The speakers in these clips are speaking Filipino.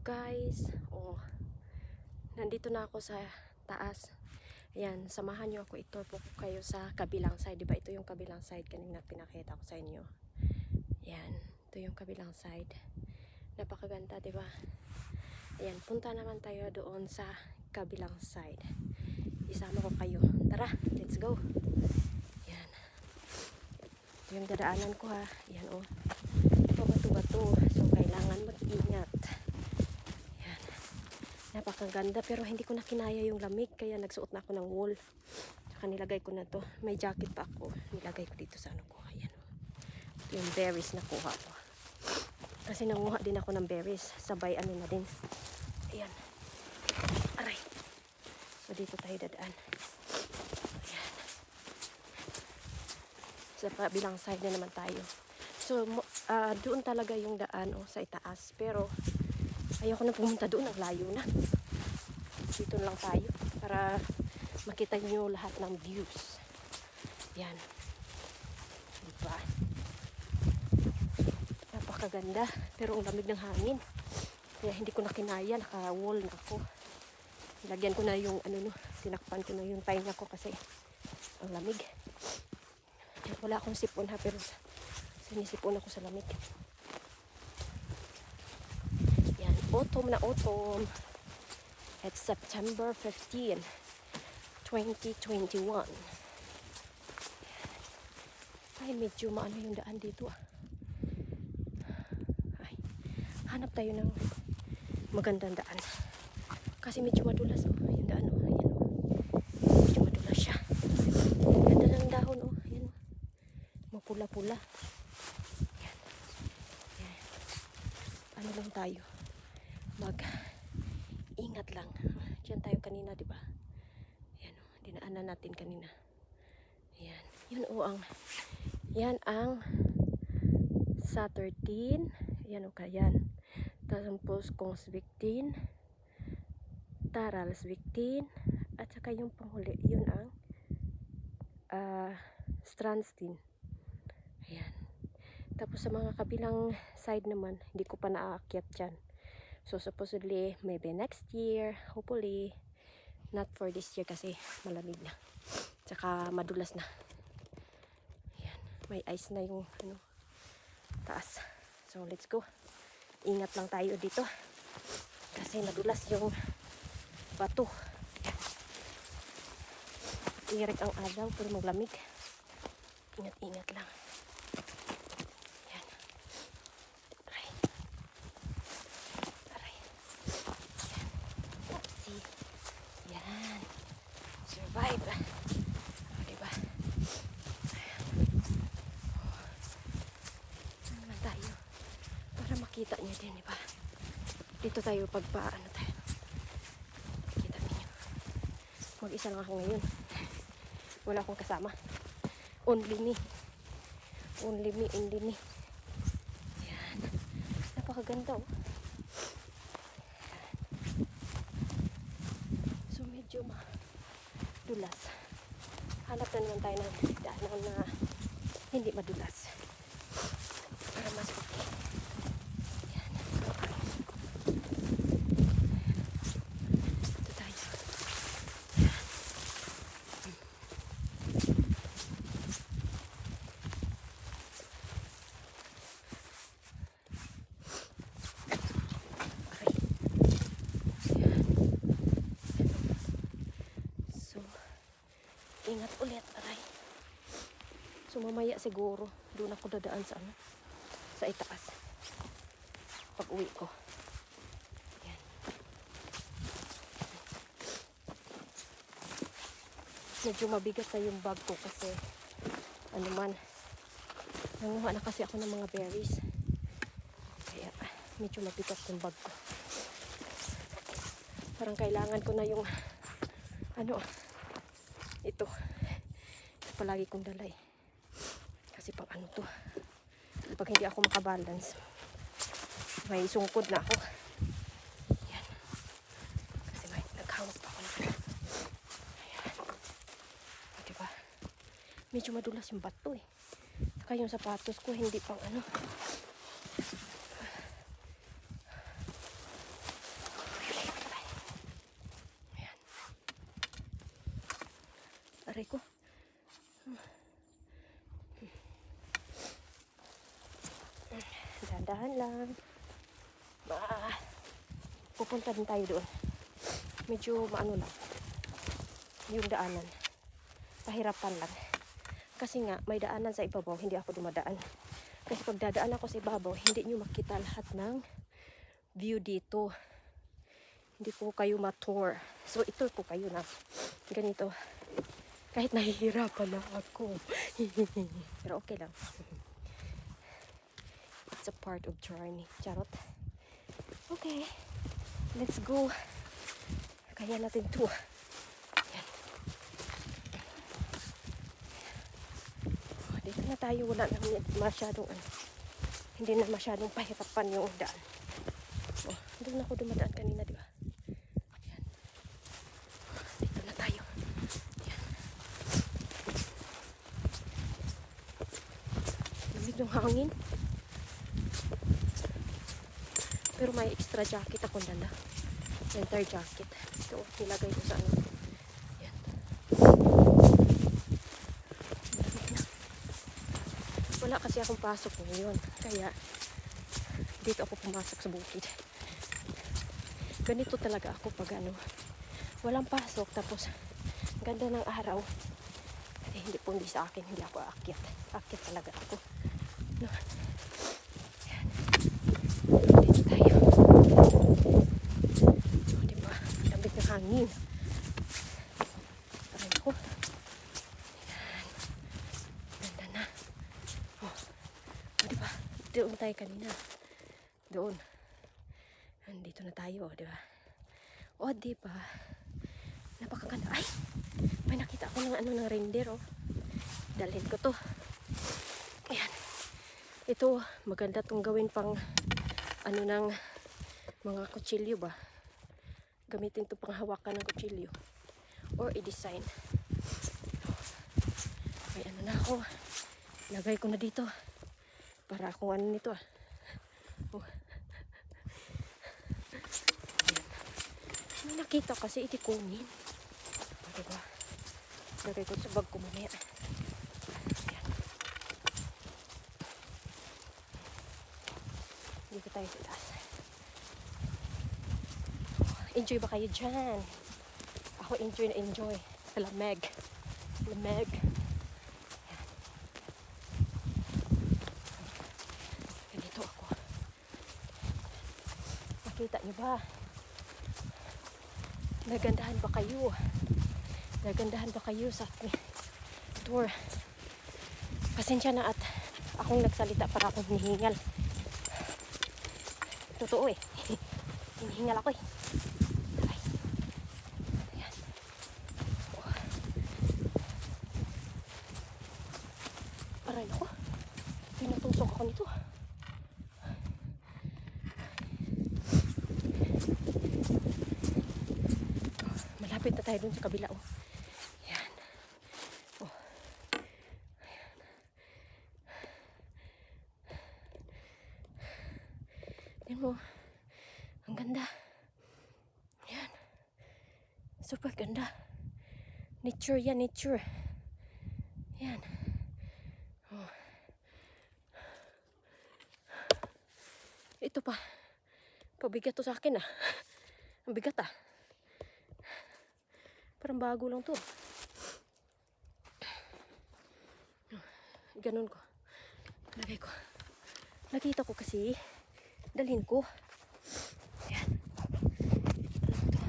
Guys, nandito na ako sa taas. Ayan, samahan nyo ako, ito po kayo sa kabilang side. Diba ito yung kabilang side kanina pinakita ko sa inyo. Ayan, ito yung kabilang side. Napakaganda, diba? Ayan, punta naman tayo doon sa kabilang side. Isama ko kayo. Tara, let's go. Ayan, ito yung dadaanan ko ha. Ayan bato-bato. So kailangan mag-ingat. Ayan, napakaganda pero hindi ko na kinaya yung lamig kaya nagsuot na ako ng wool. Tsaka nilagay ko na to. May jacket pa ako. Nilagay ko dito sa ano ko. Ayan ito yung berries na kuha ko. Kasi nanguha din ako ng berries. Sabay ano na din. Ayan. Aray. So dito tayo dadaan. Ayan. Sa kabilang side na naman tayo. So doon talaga yung daan sa itaas. Pero ayoko na pumunta doon. Ang layo na. Dito lang tayo. Para makita nyo lahat ng views. Yan. Diba? Napakaganda. Pero ang lamig ng hangin. Kaya hindi ko na kinaya. Naka-wall na ako. Lagyan ko na yung tinakpan ko na yung tainga ko kasi ang lamig. Wala akong sipon ha, pero sinisipon ako sa lamig. Yan, autumn na autumn. It's September 15, 2021. Ay, medyo maano yung daan dito Ay, hanap tayo ng magandang daan. Kasi medyo madulas yung daan Ayan medyo madulas siya. Ganda ng dahon Ayan mapula-pula. Ayan. Ayan. Ano lang tayo? Mag-ingat lang. Diyan tayo kanina, di ba? Ayan dinaanan natin kanina. Ayan. Yan ang sa 13. Ayan kayan. Tapos Kongsviktin, Taralsviktin, at saka yung panghuli, yun ang Strandstin. Ayan. Tapos sa mga kabilang side naman, hindi ko pa naaakyat dyan. So supposedly, maybe next year, hopefully, not for this year kasi malamig na. Tsaka madulas na. Ayan. May ice na yung taas. So let's go. Ingat lang tayo dito. Kasi madulas yung bato. Irik ang araw pero maglamig. Ingat-ingat lang. Yan. Aray. Aray. Yan. Upsi. Yan. Survive. Diba? Saan naman tayo? Para makita niyo din, diba? Dito tayo pagpaano tayo. Kita niyo. Mag-isa lang ako ngayon. Wala akong kasama. Only me. Only me. Ayan. Napakaganda So medyo madulas. Hanap na naman tayo ng daanan na hindi madulas. Para mas okay. Ayan. Ito tayo. Ingat ulit, aray. So mamaya siguro doon ako dadaan sa itaas pag uwi ko. Yan. Medyo mabigat na yung bag ko kasi nanguha na kasi ako ng mga berries kaya medyo mabigat yung bag ko. Parang kailangan ko na yung ito palagi kong dala kasi pang to pag hindi ako makabalance may sungkod na ako. Yan. Kasi may naghawak pa ako ayan. Diba medyo madulas yung bato saka yung sapatos ko hindi pang Aray ko. Dahan-dahan lang. Pupunta din tayo doon. Medyo maano lang yung daanan. Pahirapan lang. Kasi nga, may daanan sa ibabaw, hindi ako dumadaan. Kasi pag dadaan ako sa ibabaw, hindi nyo makita lahat ng view dito. Hindi po kayo ma-tour. So, ito po kayo na ganito. Kahit nahihirapan na ako. Pero okay lang. It's a part of journey. Charot. Okay. Let's go. Kaya natin to. Yan. Oh, dito na tayo. Wala na masyadong hindi na masyadong pahirapan yung daan. Oh, doon ako dumadaan kanina, di ba? Yan. Dito na tayo. Yan. Lamig ng hangin. Pero may extra jacket akong dala. Winter jacket. Ito, nilagay ko sa ano. Yan. Wala kasi akong pasok ngayon. Kaya, dito ako pumasok sa bukid. Ganito talaga ako pag ano. Walang pasok. Tapos, ganda ng araw. Hindi sa akin. Hindi ako aakyat. Aakyat talaga ako. No. Dito tayo. O, diba? Lamig ng hangin. Aray ko. Ayan. Ganda na. O, diba? Doon tayo kanina. Doon. Nandito na tayo, diba? O, diba? Napakaganda. Ay! May nakita ako ng ano ng reindeer, oh. Dalhin ko to. Ayan. Ito, maganda tong gawin pang ano ng mga kutsilyo ba. Gamitin to pang hawakan ng kutsilyo. Or i-design. May ano na ako. Lagay ko na dito. Para kung ano nito ah. Oh. May nakita kasi itikunin. Diba? Lagay ko sa bag ko mamaya. Ayan. Dito tayo sa taas. Enjoy ba kayo dyan? Ako enjoy na enjoy. Sa lamig. Lamig. Ayan. Ganito ako. Nakita niyo ba? Nagandahan ba kayo? Nagandahan ba kayo sa tour? Pasensya na at akong nagsalita para akong hinihingal. Totoo eh. Hinihingal ako eh. Ay. Ayan. Oh. Aray ako. Pinutusok ako nito. Malapit na tayo dun sa kabila oh. Ayan. Oh. Ayan. Tignan mo. Ang ganda. Ayan. Super ganda. Nature yan, nature. Ayan. Oh. Ito pa. Pabigat to sa akin ah. Ang bigat ah. Parang bago lang to. Ganun ko. Lagay ko. Nakita ko kasi. Dalhin ko. Ayan. Ano to?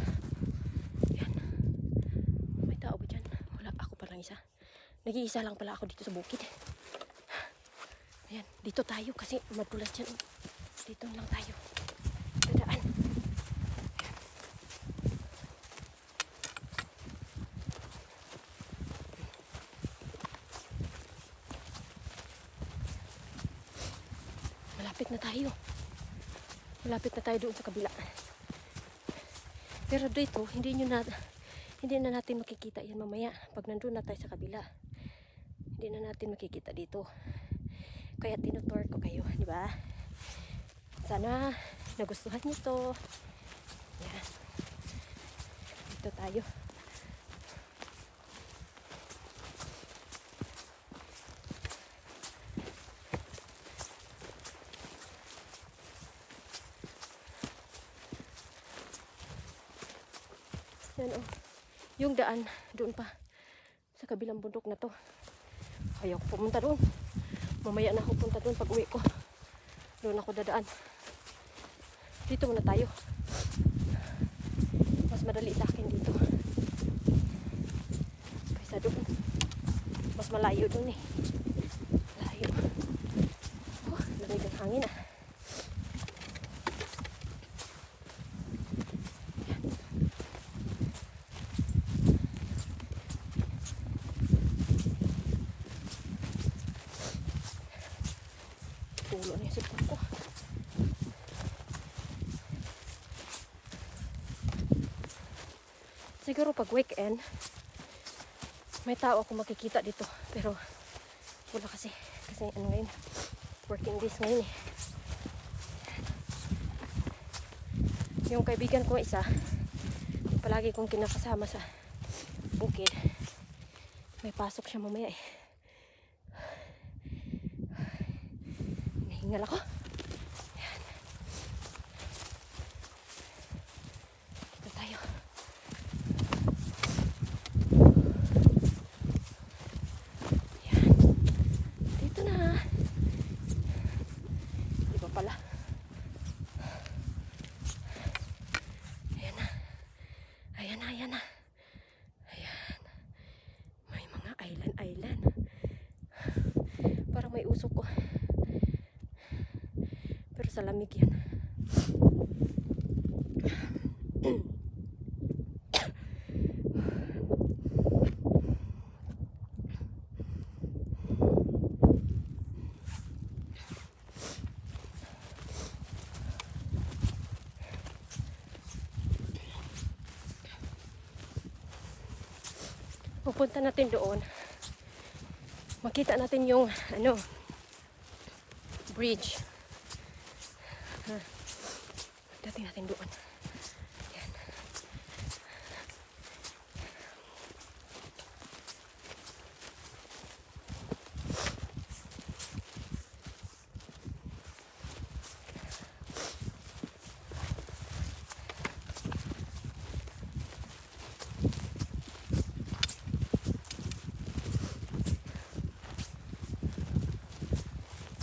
Ayan. May tao ba dyan? Wala. Ako pa lang isa. Nag-iisa lang pala ako dito sa bukid. Ayan. Dito tayo kasi madulas dyan. Dito lang tayo. Dadaan. Malapit na tayo. Malapit na tayo doon sa kabila. Pero dito, hindi na natin makikita yan mamaya. Pag nandun na tayo sa kabila, hindi na natin makikita dito. Kaya tinutour ko kayo, di ba? Sana nagustuhan niyo to. Yan. Dito tayo. Yan oh. Yung daan, doon pa. Sa kabilang bundok na to. Ayaw ko pumunta doon. Mamaya na ako punta doon pag uwi ko. Doon ako dadaan. Dito muna tayo. Mas madali sa akin dito. Kaysa doon. Mas malayo doon eh. Malayo. Oh, lamig ang hangin ah. Tulo na yung sipon ko. Siguro pag weekend, may tao ako makikita dito. Pero wala kasi. Kasi ano ngayon, working days ngayon eh. Yung kaibigan ko isa, palagi kong kinakasama sa bukid. May pasok siya mamaya eh. Nahingal ako. Ayan. Dito tayo. Ayan. Dito na. Di ba pala? Ayan na. Ayan na, ayan na. Ayan. May mga island. Parang may usok ko. Pero sa lamig yan. Pupunta natin doon. Makita natin yung ano, bridge. Dating natin doon. Yan.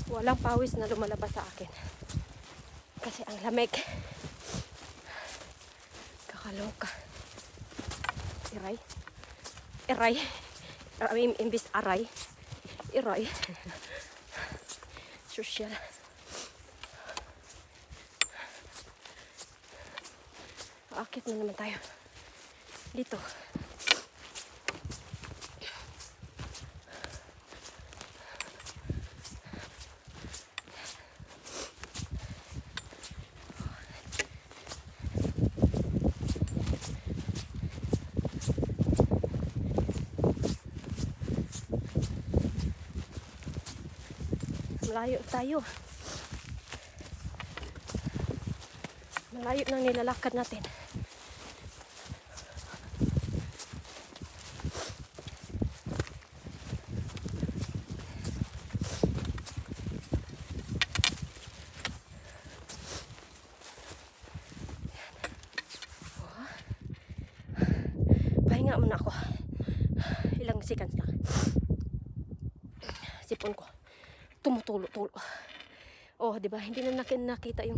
Walang pawis na lumalabas sa akin. Kasi ang lamig. Kakaloka. Iray. Imbis aray. Iray. Social. Aakit na naman tayo. Dito. Malayo tayo. Malayo nang nilalakad natin. Pahinga muna ako. Ilang seconds lang. Sipon ko. Tumutulo-tulo. Oh, 'di ba? Hindi na nakita yung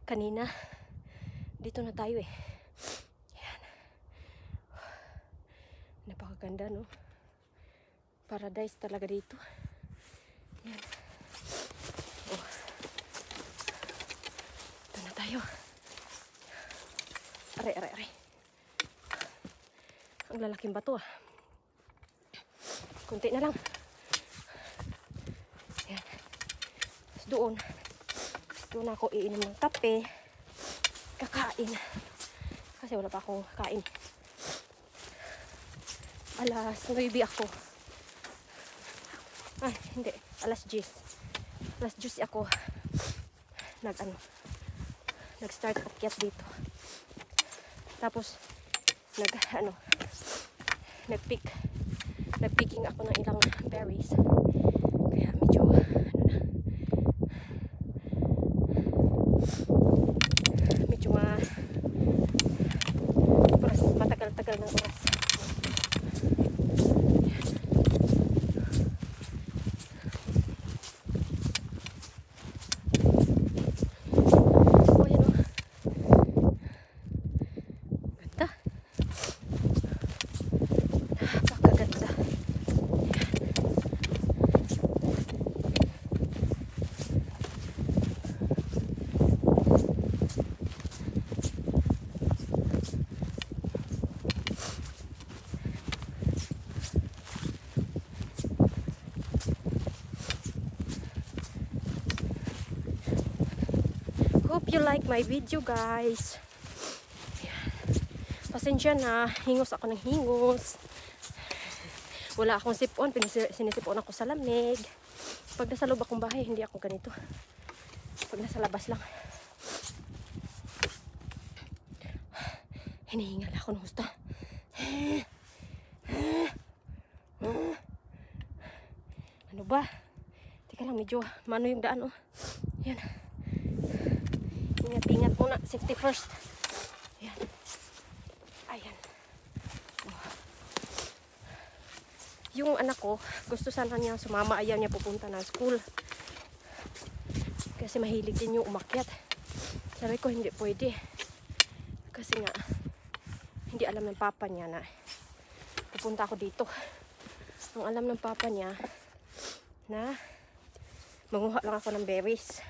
kanina. Dito na tayo eh. Yan. Napakaganda, no? Paradise talaga dito. Yan. Oh. Dito na tayo. Aray. Ang lalaking bato ah. Kunti na lang. Yan. Doon ako iinom ng kape, kakain kasi wala pa akong kain. Alas 9 ako, hindi, alas 10 ako nag-start akyat dito, tapos nagpicking ako ng ilang berries, kaya medyo tayo ng oras. Oh, yan o. Ganda. Napakaganda. Hope you like my video, guys. Pasensya na, hingos ako ng hingos. Wala akong sipon, sinisipon ako sa lamig. Pag nasa loob akong bahay, hindi ako ganito. Pag nasa labas lang. Hinihingal ako ng gusto. Ano ba? Teka lang, medyo mano yung daan, oh. Yan. Ingat-ingat muna. Safety first. Ayan. Ayan. Oh. Yung anak ko, gusto sana niya sumama. Ayaw niya pupunta ng school. Kasi mahilig din yung umakyat. Sabi ko, hindi pwede. Kasi nga, hindi alam ng papa niya na pupunta ako dito. Ang alam ng papa niya na manguha lang ako ng berries.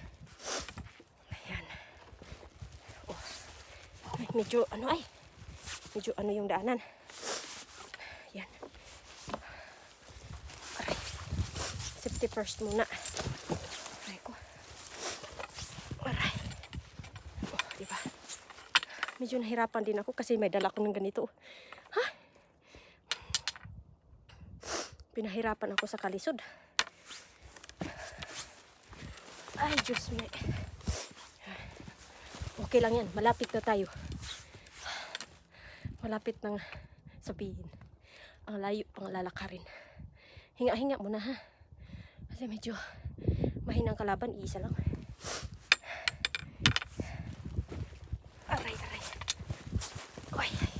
Medyo ano yung daanan. Yan. Aray. Safety first muna. Aray ko. Aray. Oh, diba? Medyo nahirapan din ako kasi may dala ko ng ganito. Ha? Pinahirapan ako sa kalisod. Ay, Diyos me. Okay lang yan. Malapit na tayo. Malapit nang sabihin. Ang layo pang lalakarin. Hinga-hinga muna, ha. Kasi medyo mahinang kalaban. Iisa lang. Aray, aray. Ay, ay.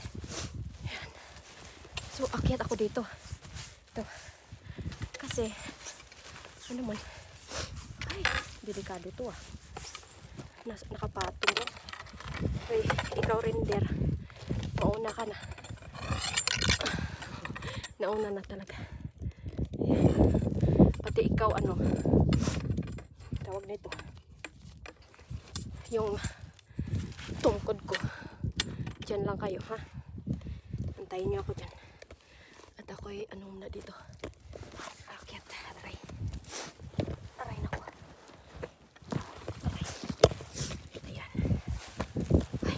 Ayan. So, akyat ako dito. Ito. Kasi, ano man. Ay, delikado to, ah. Nakapatong. Ay, ikaw render. Mauna ka na. Nauna na talaga. Pati ikaw tawag nito. Yung tungkod ko. Diyan lang kayo, ha? Antayin niyo ako dyan. At ako'y na dito. Akyat. Aray. Aray na ko. Aray. Ayan. Ay.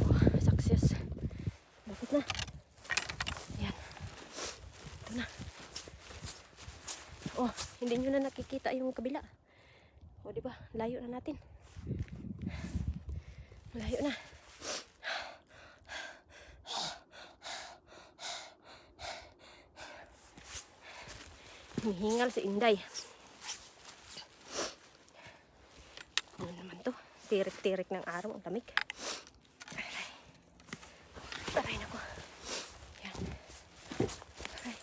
Oh, success. Bakit na? Ayan. Ito na. Oh, hindi nyo na nakikita yung kabila. O, diba? Layo na natin. Layo na. Hinihingal si Inday. Ano naman to? Tirik-tirik ng araw. Ang lamig. Aray. Aray na ko. Yan. Aray.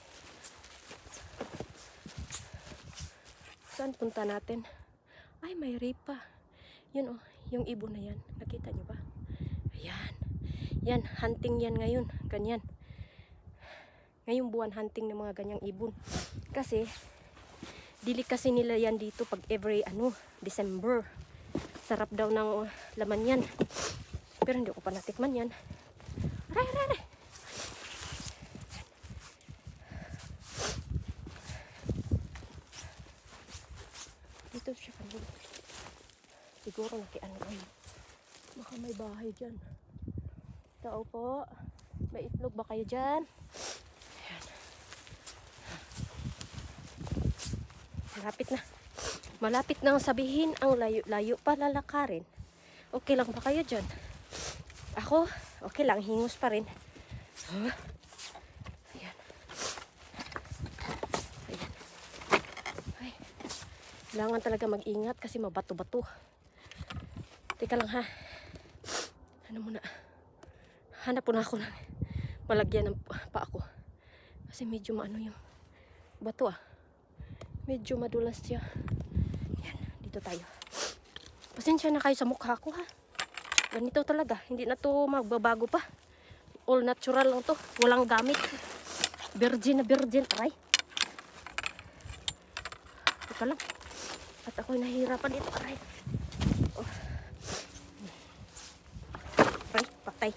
Saan punta natin? Ay, may ripa. Yun, oh. Yung ibon na yan. Nakita nyo ba? Ayan. Yan. Hunting yan ngayon. Ganyan. Ngayong buwan hunting ng mga ganyang ibon. Kasi dili kasi nila yan dito pag every December. Sarap daw ng laman yan. Pero hindi ko pa natikman yan. Aray, aray, aray. Dito siya kanina. Siguro ay. Baka may bahay dyan. Tao po. May itlog ba kayo dyan? Malapit na. Malapit nang sabihin ang layo-layo pa lalakarin. Okay lang ba kayo dyan? Ako, okay lang. Hingos pa rin. Huh? Ayan. Ayan. Ay. Kailangan talaga mag-ingat kasi mabato-bato. Teka lang, ha. Ano muna? Hanap po na ako ng malagyan ng pa ako. Kasi medyo maano yung bato medyo madulas siya. Yan, dito tayo. Pasensya na kayo sa mukha ko ha. Ganito talaga, hindi na to magbabago pa. All natural lang to, walang gamit. Virgin na virgin, aray. Teka lang. At ako'y nahihirapan dito, aray. Oh. Aray, patay.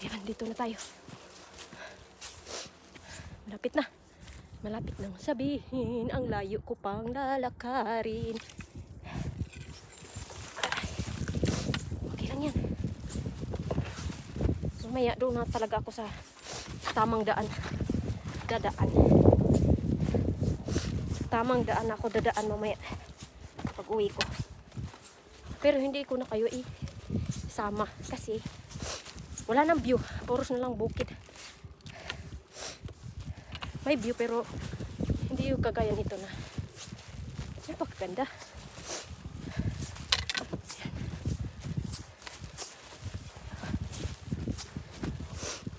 Ayan, dito na tayo. Malapit na. Malapit nang sabihin, ang layo ko pang lalakarin. Okay lang yan. Mamaya doon na talaga ako sa tamang daan. Dadaan. Tamang daan ako dadaan mamaya. Pag uwi ko. Pero hindi ko na kayo isama. Kasi wala nang view. Puros na lang bukid. May view pero hindi yung kagaya nito na napakaganda.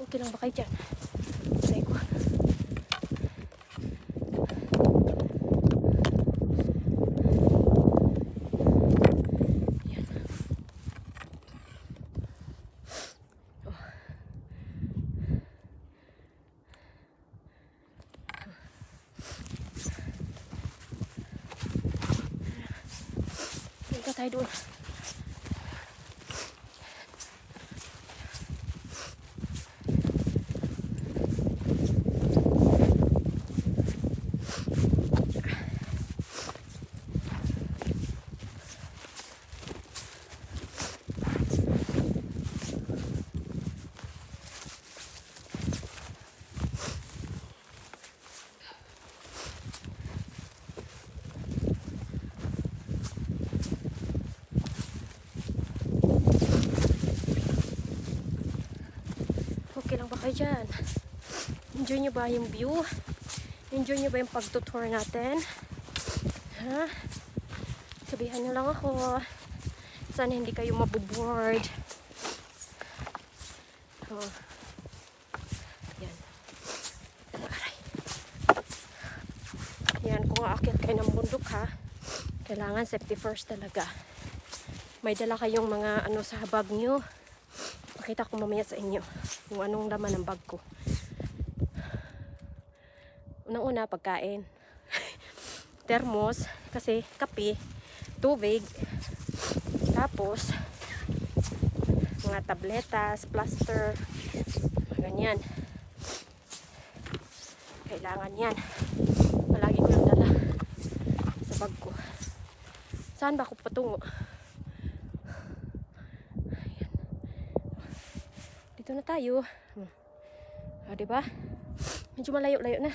Okay lang ba kayo dyan? Try ko. Yan. Oh. Ika tayo doon. Okay lang ba kayo dyan? Enjoy nyo ba yung view? Enjoy nyo ba yung pagtutour natin? Ha? Sabihan nyo lang ako. Sana hindi kayo maboboard. Oh. Yan. Aray. Yan, kung aakyat kayo ng bundok ha, kailangan safety first talaga. May dala kayong mga ano sa bag nyo. Pakita ko mamaya sa inyo kung anong laman ng bag ko. Unang-una, pagkain. Thermos, kasi kape, tubig, tapos mga tabletas, plaster, ganyan. Kailangan yan. Palagi ko yung dala sa bag ko. Saan ba ako patungo? Dito na tayo. Diba? Medyo malayo-layo na.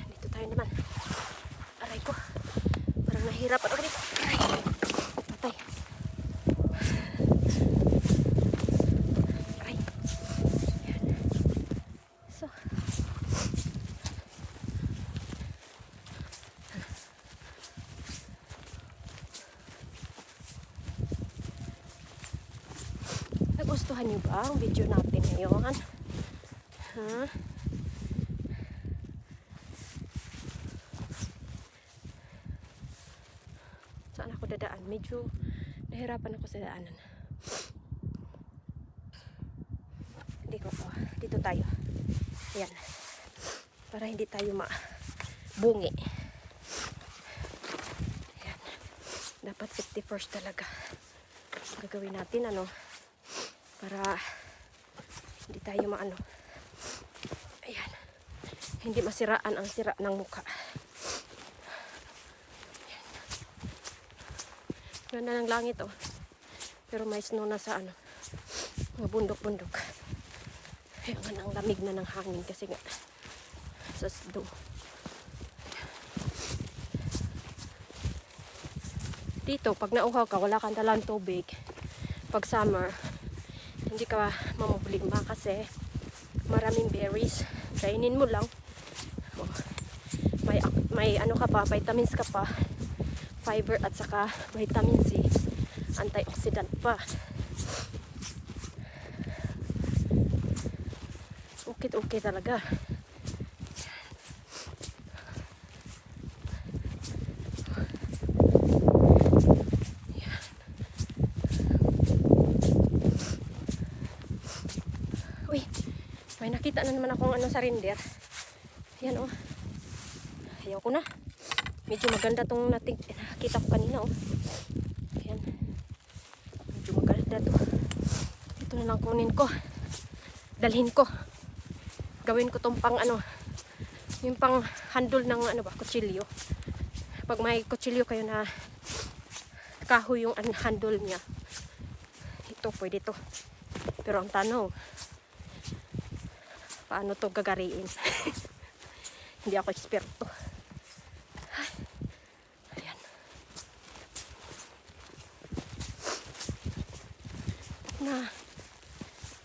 Dito tayo naman. Aray ko. Parang nahirapan ako dito. Aray. Patay. Aray. Yan. So. Nagustuhan niyo ba ang video natin ngayon? Ha? Saan ako dadaan? Medyo nahirapan ako sa daanan. Dito tayo. Ayan. Para hindi tayo mabungi. Ayan. Dapat safety first talaga. Gagawin natin para hindi tayo maano. Ayan. Hindi masiraan ang sira ng mukha. Ayan. Ganda ng langit Pero may snow na sa mga bundok-bundok. Ayan, ang lamig na ng hangin kasi nga sa snow. Dito, pag nauhaw ka, wala kang dalang tubig. Pag summer, hindi ka mamumblima kasi maraming berries. Kainin mo lang. May ano ka pa, vitamins ka pa. Fiber at saka vitamin C. Antioxidant pa. Bakit okay talaga? Uy, may nakita na naman akong ano sa reindeer. Yan oh. Ayaw ko na. Medyo maganda tong nakita ko kanina oh. Yan. Medyo maganda to. Ito na lang kunin ko. Dalhin ko. Gawin ko tong pang ano. Yung pang handle ng ano ba, kutsilyo. Pag may kutsilyo kayo na kahoy yung handle niya. Ito pwede to. Pero ang tanong, paano to gagariin? Hindi ako eksperto. Ayan. Na.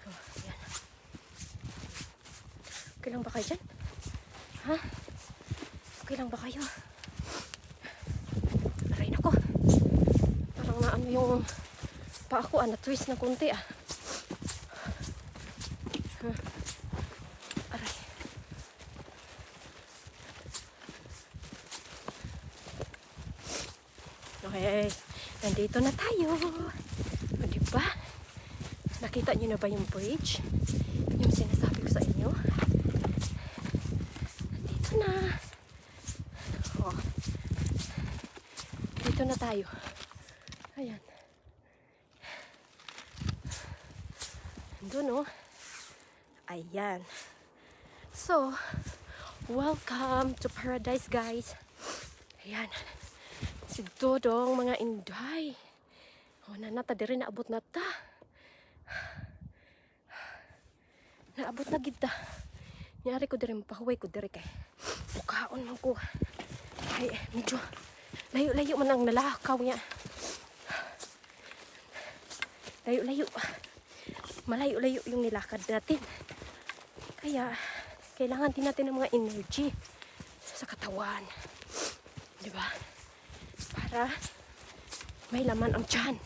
Oh, ayan. Okay lang ba kayo dyan? Ha? Okay lang ba kayo? Aray nako. Parang na ano yung pa ako, na-twist na konti ah. Aray. Okay, nandito na tayo. O, diba? Nakita nyo na ba yung bridge? Yung sinasabi ko sa inyo? Nandito na. O. Dito na tayo. Ayan. Doon o. Ayan. So, welcome to paradise guys. Ayan. Si Dodong, mga inday. O, nanata, diri naabot na ta. Naabot na gita. Nyari ko diri, mapahuway ko diri kay. Bukaon man ko. Ay, medyo layo-layo man ang nalakaw niya. Layo-layo. Malayo-layo yung nilakad natin. Kaya, kailangan din natin ng mga energy sa katawan. Diba? Para may laman ang tiyan.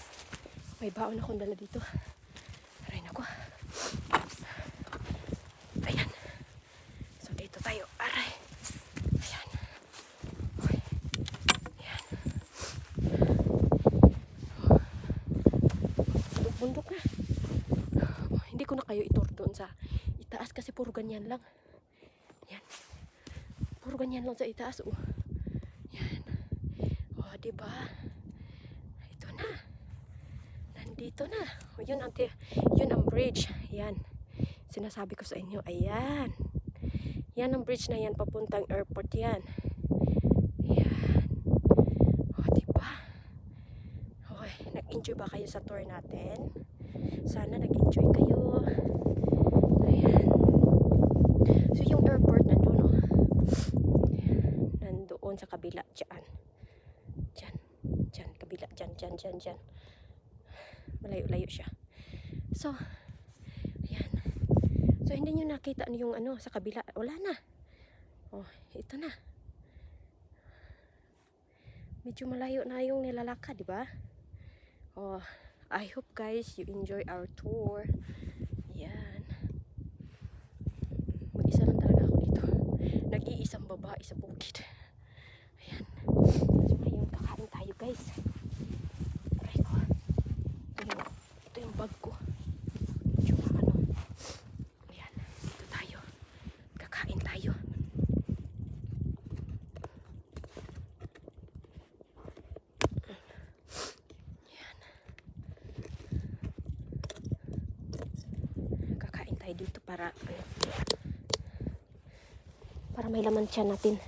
May baon akong dala dito. Aray nako. Ayan. So dito tayo. Aray. Ayan. Okay. Ayan. Bundok na. Oh, hindi ko na kayo itur doon sa itaas kasi puro ganyan lang. Yan. Puro ganyan lang sa itaas. Oh. Yan. Oh, diba? Ito na. Nandito na. Oh, yun ang bridge. Yan. Sinasabi ko sa inyo. Ayan. Yan ang bridge na yan. Papuntang airport yan. Yan. Oh, diba? Okay. Nag-enjoy ba kayo sa tour natin? Sana nag-enjoy kayo. Ayan. So yung airport nandun oh. Nandoon sa kabila dyan. Dyan. Kabila. Dyan. Malayo-layo siya. So, ayan. So hindi nyo nakita yung ano sa kabila. Wala na. Oh, ito na. Medyo malayo na yung nilalakad, di ba? Oh, I hope guys you enjoy our tour. Yan. Mag-isa lang talaga ako dito. Nag-iisang babae sa bukid. Ayan. So ngayon kakain tayo guys. Aray ko. Ito yung bag ko. Medyo ano. Ayan. Dito tayo. Kakain tayo. Dito para may laman tiyan natin.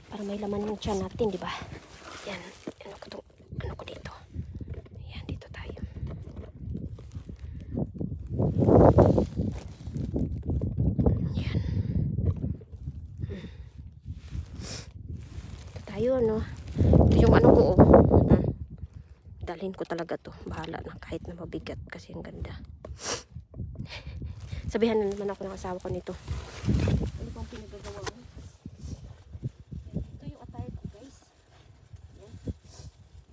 Para may laman yung tiyan natin, di ba? Yan. Ano ko dito? Yan, dito tayo. Yan. Dito tayo, ano? Ito yung ano ko, oh. Dalhin ko talaga to. Bahala na kahit na mabigat kasi ang ganda. Sabihan na naman ako ng asawa ko nito. Ano pang pinagagawa mo? Ito yung attire ko guys. Yan.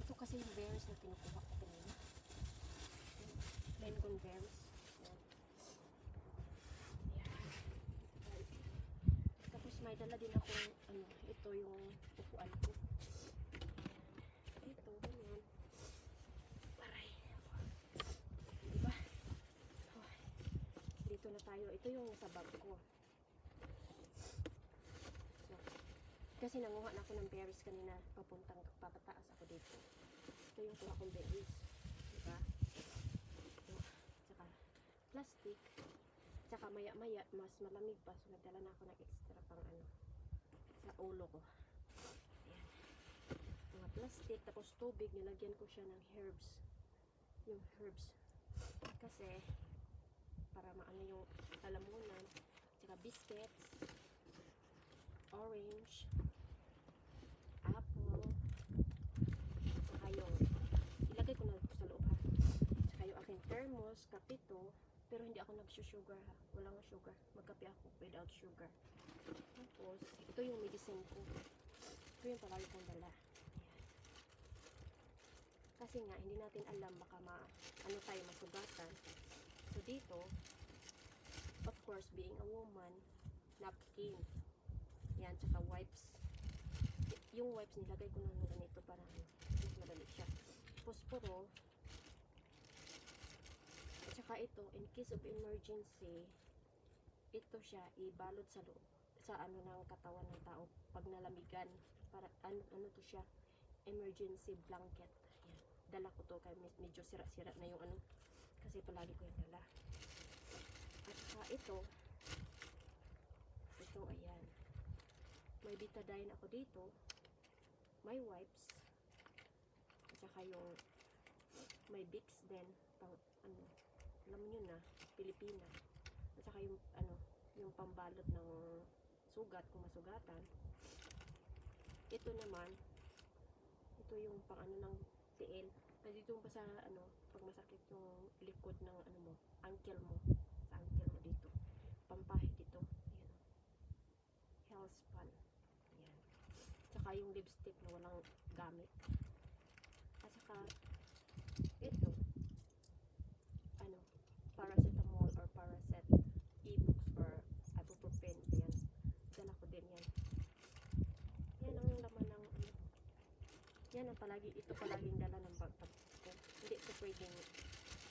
Ito kasi yung bears na kinukuha ko kanina. Lencon bears. Yan. ito yung sa bag ko. So, kasi nanguha na ako ng berries kanina, papataas ako dito. Ito yung kuha kong berries. Diba? Ito. Tsaka, plastic. Tsaka maya-maya, mas malamig pa. So, nagdala na ako ng extra pang ano, sa ulo ko. Ayan. Mga plastic, tapos tubig, nilagyan ko siya ng herbs. Yung herbs. Kasi, para maano yung lalamunan. Tsaka biscuits, orange, apple, tsaka yung, ilagay ko na sa loob ha. Tsaka yung aking thermos, kapito, pero hindi ako nag-sugar ha. Walang sugar. Magkape ako without sugar. Tapos, ito yung medicine ko. Ito yung palagi kong dala. Ayan. Kasi nga, hindi natin alam baka ano tayo masugatan. So, dito, of course, being a woman, napkin. Yan, tsaka wipes. Yung wipes, nilagay ko ng ganito para mas madali siya. Posporo. At saka ito, in case of emergency, ito siya, ibalot sa loob, sa ano ng katawan ng tao pag nalamigan. Para, ano to siya, emergency blanket. Yan. Dala ko to, kaya medyo sira-sira na yung ano, kasi palagi ko yung dala. At saka ito, ayan. May betadine ako dito. May wipes. At saka yung may Vicks din. Pang, ano, alam nyo na, Pilipina. At saka yung, ano, yung pambalot ng sugat, kung masugatan. Ito naman, ito yung pang ano ng tiil. Kasi dito pa sa, ano, pag masakit yung likod ng, ano mo, ankle mo. Sa ankle mo dito. Pampahid dito. Ayan. Health span. Ayan. Tsaka yung lipstick na walang gamit. At saka, ito, ano, paracetamol or paracet, e-books or ibuprofen. Ayan. Dala ko din yan. Yan ang laman ng, ano, yan ang palagi, ito palaging dala ng bagpag ko. Hindi ko pwedeng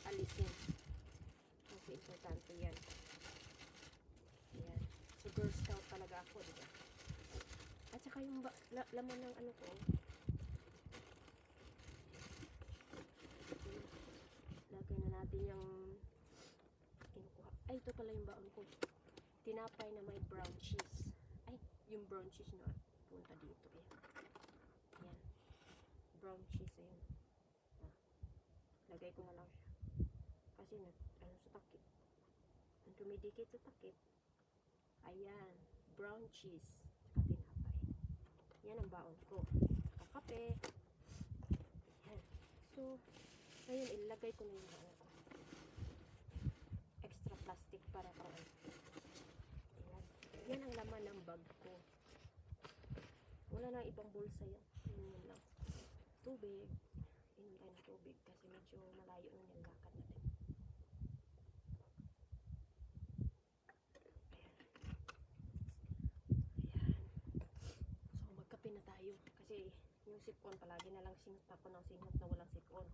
alisin. Kasi importante yan. Ayan. So, Girl Scout talaga ako, diba? At saka yung laman ng ano ko, lagay na natin yung kinukuha. Ay, ito pala yung baon ko. Tinapay na may brown cheese. Ay, yung brown cheese na punta dito eh. Ayan. Brown cheese, ayun. Ah, lagay ko na lang siya. Kasi ano sa takip. Ang tumidikit sa takip. Ayan. Brown cheese. Saka tinapay. Yan ang baon ko. Kape. Ayan. So, ngayon ilagay ko na yung baon ko. Extra plastic para pang ano. Ayan. Yan ang laman ng bag ko. Wala nang ibang bulsa yan. Yun lang. Tubig. Inom tayo ng tubig kasi medyo malayo na yung lakad natin. Ayan. So, magkape na tayo. Kasi yung sipon, palagi na lang sinot ako ng sinot na walang sipon.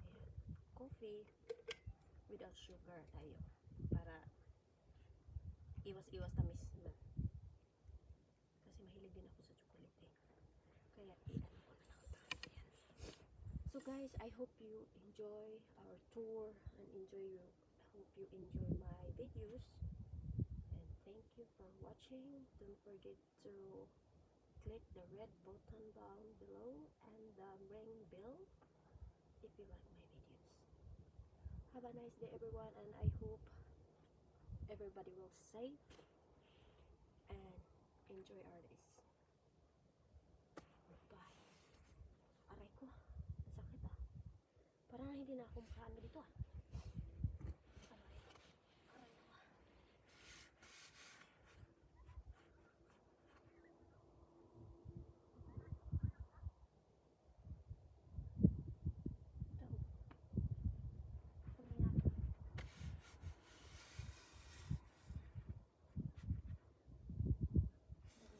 Ayan. Coffee without sugar tayo. Para iwas-iwas tamis na. Kasi mahilig din ako sa chocolate eh. Kaya i-ano ko na lang ito. Ayan. So guys, I hope you enjoy our tour and hope you enjoy my videos. And thank you for watching. Don't forget to click the red button down below and the ring bell if you like my videos. Have a nice day everyone, and I hope everybody will safe and enjoy our days. Bye. Aray ko, nasakit ah. Parang hindi na ako makaano dito ah. Aray. Aray ko ah. Ito. Huli natin.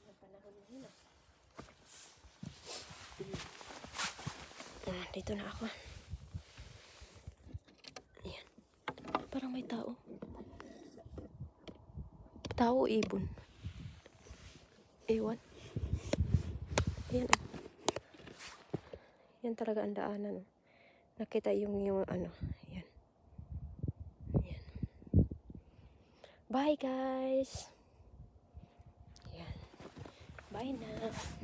Ang panahon na yun ah. Dito na ako. Ayan. Parang may tao. tao, ibon. Ewan. Ayan, oh. Yan talaga ang daanan. Nakita yung ano. Yan. Yan. Bye, guys. Yan. Bye na.